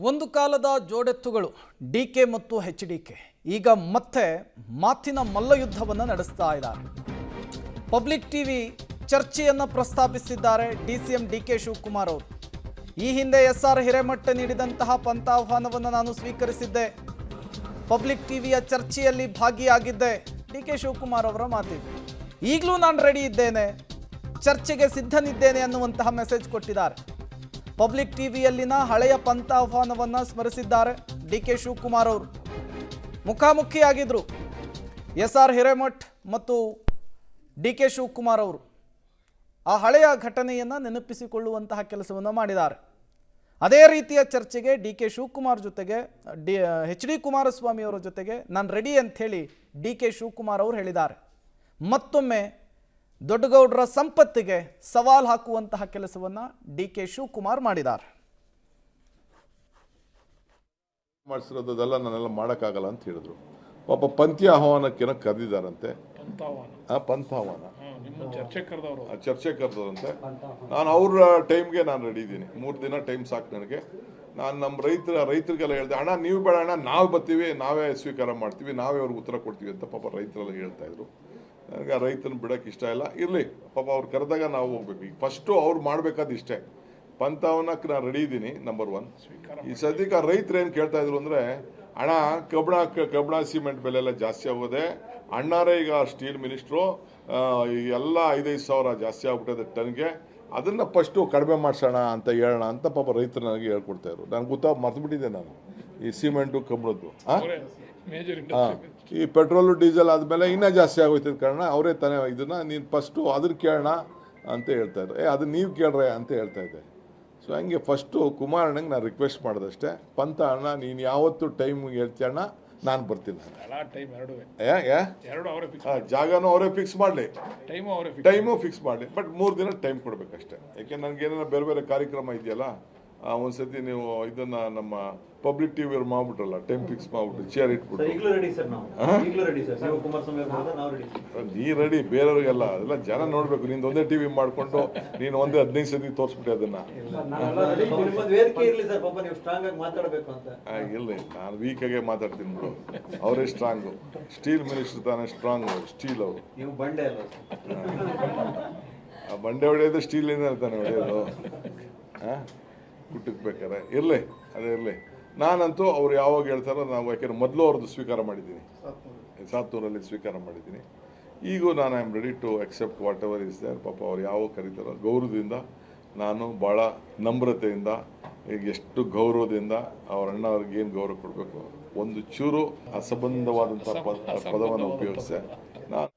ಒಂದು ಕಾಲದ ಜೋಡೆತ್ತುಗಳು ಡಿಕೆ ಮತ್ತು ಎಚ್ಡಿಕೆ ಈಗ ಮತ್ತೆ ಮಾತಿನ ಮಲ್ಲಯುದ್ಧವನ್ನು ನಡೆಸ್ತಾ ಇದ್ದಾರೆ. ಪಬ್ಲಿಕ್ ಟಿವಿ ಚರ್ಚೆಯನ್ನು ಪ್ರಸ್ತಾಪಿಸಿದ್ದಾರೆ ಡಿಸಿಎಂ ಡಿಕೆ ಶಿವಕುಮಾರ್ ಅವರು. ಈ ಹಿಂದೆ ಎಸ್ಆರ್ ಹಿರೇಮಠ ನೀಡಿದಂತಹ ಪಂಥಾಹ್ವಾನವನ್ನು ನಾನು ಸ್ವೀಕರಿಸಿದ್ದೆ, ಪಬ್ಲಿಕ್ ಟಿವಿಯ ಚರ್ಚೆಯಲ್ಲಿ ಭಾಗಿಯಾಗಿದ್ದೆ. ಡಿಕೆ ಶಿವಕುಮಾರ್ ಅವರ ಮಾತಿದೆ. ಈಗಲೂ ನಾನು ರೆಡಿ ಇದ್ದೇನೆ, ಚರ್ಚೆಗೆ ಸಿದ್ಧನಿದ್ದೇನೆ ಅನ್ನುವಂತಹ ಮೆಸೇಜ್ ಕೊಟ್ಟಿದ್ದಾರೆ. ಪಬ್ಲಿಕ್ ಟಿವಿಯಲ್ಲಿನ ಹಳೆಯ ಪಂಥಾಹ್ವಾನವನ್ನು ಸ್ಮರಿಸಿದ್ದಾರೆ ಡಿಕೆ ಶಿವಕುಮಾರ್ ಅವರು. ಮುಖಾಮುಖಿಯಾಗಿದ್ದರು ಎಸ್ಆರ್ ಹಿರೇಮಠ್ ಮತ್ತು ಡಿಕೆ ಶಿವಕುಮಾರ್ ಅವರು. ಆ ಹಳೆಯ ಘಟನೆಯನ್ನು ನೆನಪಿಸಿಕೊಳ್ಳುವಂತಹ ಕೆಲಸವನ್ನು ಮಾಡಿದ್ದಾರೆ. ಅದೇ ರೀತಿಯ ಚರ್ಚೆಗೆ ಡಿಕೆ ಶಿವಕುಮಾರ್ ಜೊತೆಗೆ ಎಚ್ ಡಿ ಕುಮಾರಸ್ವಾಮಿ ಅವರ ಜೊತೆಗೆ ನಾನು ರೆಡಿ ಅಂಥೇಳಿ ಡಿಕೆ ಶಿವಕುಮಾರ್ ಅವರು ಹೇಳಿದ್ದಾರೆ. ಮತ್ತೊಮ್ಮೆ ದೊಡ್ಡಗೌಡರ ಸಂಪತ್ತಿಗೆ ಸವಾಲು ಹಾಕುವಂತಹ ಕೆಲಸವನ್ನು ಡಿಕೆ ಶಿವಕುಮಾರ್ ಮಾಡಿದ್ದಾರೆ. ಮಾಡಿಸಿರೋದೆಲ್ಲ ನಾನೆಲ್ಲ ಮಾಡೋಕ್ಕಾಗಲ್ಲ ಅಂತ ಹೇಳಿದ್ರು. ಪಾಪ ಪಂಥಿ ಆಹ್ವಾನಕ್ಕೇನೋ ಕರೆದಿದ್ದಾರಂತೆ, ಪಂಥಾಹ್ವಾನ ಚರ್ಚೆ ಕರೆದರಂತೆ. ನಾನು ಅವ್ರ ಟೈಮ್ಗೆ ನಾನು ರೆಡಿ ಇದ್ದೀನಿ. 3 ದಿನ ಟೈಮ್ ಸಾಕು ನನಗೆ. ನಾನು ನಮ್ಮ ರೈತರಿಗೆಲ್ಲ ಹೇಳಿದೆ, ಅಣ್ಣ ನೀವು ಬೇಡ ಅಣ್ಣ, ನಾವು ಬರ್ತೀವಿ, ನಾವೇ ಸ್ವೀಕಾರ ಮಾಡ್ತೀವಿ, ನಾವೇ ಅವ್ರಿಗೆ ಉತ್ತರ ಕೊಡ್ತೀವಿ ಅಂತ ಪಾಪ ರೈತರೆಲ್ಲ ಹೇಳ್ತಾ ಇದ್ರು. ನನಗೆ ಆ ರೈತನ ಬಿಡೋಕೆ ಇಷ್ಟ ಇಲ್ಲ. ಇರಲಿ, ಪಾಪ ಅವ್ರು ಕರೆದಾಗ ನಾವು ಹೋಗ್ಬೇಕು. ಈಗ ಫಸ್ಟು ಅವ್ರು ಮಾಡಬೇಕಾದ ಇಷ್ಟೇ, ಪಂಥಾವನಕ್ಕೆ ನಾನು ರೆಡಿ ಇದ್ದೀನಿ. ನಂಬರ್ 1. ಈ ಸದ್ಯಕ್ಕೆ ರೈತರು ಏನು ಕೇಳ್ತಾ ಇದ್ರು ಅಂದರೆ, ಅಣ್ಣ ಕಬ್ಬಣ ಸಿಮೆಂಟ್ ಬೆಲೆ ಎಲ್ಲ ಜಾಸ್ತಿ ಆಗೋದೆ, ಅಣ್ಣಾರೇ ಈಗ ಸ್ಟೀಲ್ ಮಿನಿಸ್ಟ್ರು, ಎಲ್ಲ 5-5 ಸಾವಿರ ಜಾಸ್ತಿ ಆಗ್ಬಿಟ್ಟಿದೆ ಟನ್ಗೆ, ಅದನ್ನು ಫಸ್ಟು ಕಡಿಮೆ ಮಾಡಿಸೋಣ ಅಂತ ಹೇಳೋಣ ಅಂತ ಪಾಪ ರೈತರು ನನಗೆ ಹೇಳ್ಕೊಡ್ತಾ ಇದ್ರು. ನನಗೆ ಮರ್ತುಬಿಟ್ಟಿದ್ದೆ ನಾನು ಈ ಸಿಮೆಂಟು ಕಬ್ಬಣದ್ದು. ಈ ಪೆಟ್ರೋಲು ಡೀಸೆಲ್ ಆದಮೇಲೆ ಇನ್ನೂ ಜಾಸ್ತಿ ಆಗೋಯ್ತದ ಕಾರಣ ಅವರೇ ತಾನೇ ಇದನ್ನು ನೀನು ಫಸ್ಟು ಅದನ್ನು ಕೇಳೋಣ ಅಂತ ಹೇಳ್ತಾ ಇದ್ರು. ಅದನ್ನು ನೀವು ಕೇಳ್ರೆ ಅಂತ ಹೇಳ್ತಾ ಇದ್ದೆ. ಸೊ ಹಂಗೆ ಫಸ್ಟು ಕುಮಾರಣ್ಣಂಗೆ ನಾನು ರಿಕ್ವೆಸ್ಟ್ ಮಾಡಿದಷ್ಟೇ, ಪಂಥ ಅಣ್ಣ ನೀನು ಯಾವತ್ತು ಟೈಮ್ಗೆ ಹೇಳ್ತೀಯಣ್ಣ, ನಾನು ಬರ್ತೀನಿ. ಜಾಗನೂ ಅವರೇ ಫಿಕ್ಸ್ ಮಾಡಲಿ, ಟೈಮು ಫಿಕ್ಸ್ ಮಾಡಲಿ, ಬಟ್ 3 ದಿನ ಟೈಮ್ ಕೊಡಬೇಕಷ್ಟೇ. ಯಾಕೆ ನನಗೇನೋ ಬೇರೆ ಬೇರೆ ಕಾರ್ಯಕ್ರಮ ಇದೆಯಲ್ಲ, ಒಂದ್ಸತಿ ನೀವು ಇದನ್ನ ನಮ್ಮ ಪಬ್ಲಿಕ್ ಟಿವಿ ಅವ್ರು ಮಾಡ್ಬಿಟ್ರಲ್ಲ, ಟೈಮ್ ಫಿಕ್ಸ್ ಮಾಡ್ಬಿಟ್ಟು ಚೇರ್ ಇಟ್ಬಿಟ್ಟು ನೀ ರೆಡಿ, ಬೇರೆಯವ್ರಿಗೆಲ್ಲ ಅದೆಲ್ಲ ಜನ ನೋಡ್ಬೇಕು. ನಿಂದು ಒಂದೇ ಟಿವಿ ಮಾಡ್ಕೊಂಡು ನೀನು ಒಂದೇ 15 ಸತಿ ತೋರಿಸ್ಬಿಟ್ಟೆ ಅದನ್ನ. ಇಲ್ಲ, ನಾನು ವೀಕಾಗೆ ಮಾತಾಡ್ತೀನಿ ಬಿಡು, ಅವರೇ ಸ್ಟ್ರಾಂಗು. ಸ್ಟೀಲ್ ಮಿನಿಸ್ಟರ್ ತಾನೇ ಸ್ಟ್ರಾಂಗ್, ಸ್ಟೀಲ್ ಅವರು. ಆ ಬಂಡೆ ಹೊಡೆಯೋದು ಸ್ಟೀಲಿಂದ ತಾನೆ ಹೊಡೆಯೋದು. ಕುಟ್ಟಕ್ಕೆ ಬೇಕಾರೆ ಇರಲಿ, ಅದೇ ಇರಲಿ. ನಾನಂತೂ ಅವ್ರು ಯಾವಾಗ ಹೇಳ್ತಾರೋ ನಾವು, ಯಾಕೆಂದ್ರೆ ಮೊದಲು ಅವ್ರದ್ದು ಸ್ವೀಕಾರ ಮಾಡಿದ್ದೀನಿ, ಸಾತ್ತೂರಲ್ಲಿ ಸ್ವೀಕಾರ ಮಾಡಿದ್ದೀನಿ. ಈಗೂ ನಾನು I am ready to accept whatever is there. ಪಾಪ ಅವ್ರು ಯಾವಾಗ ಕರೀತಾರೋ ಗೌರವದಿಂದ, ನಾನು ಭಾಳ ನಮ್ರತೆಯಿಂದ, ಈಗ ಎಷ್ಟು ಗೌರವದಿಂದ ಅವ್ರ ಅಣ್ಣ ಅವ್ರಿಗೆ ಏನು ಗೌರವ ಕೊಡಬೇಕು, ಒಂದು ಚೂರು ಅಸಂಬಂಧವಾದಂಥ ಪದವನ್ನು ಉಪಯೋಗಿಸೆ ನಾನು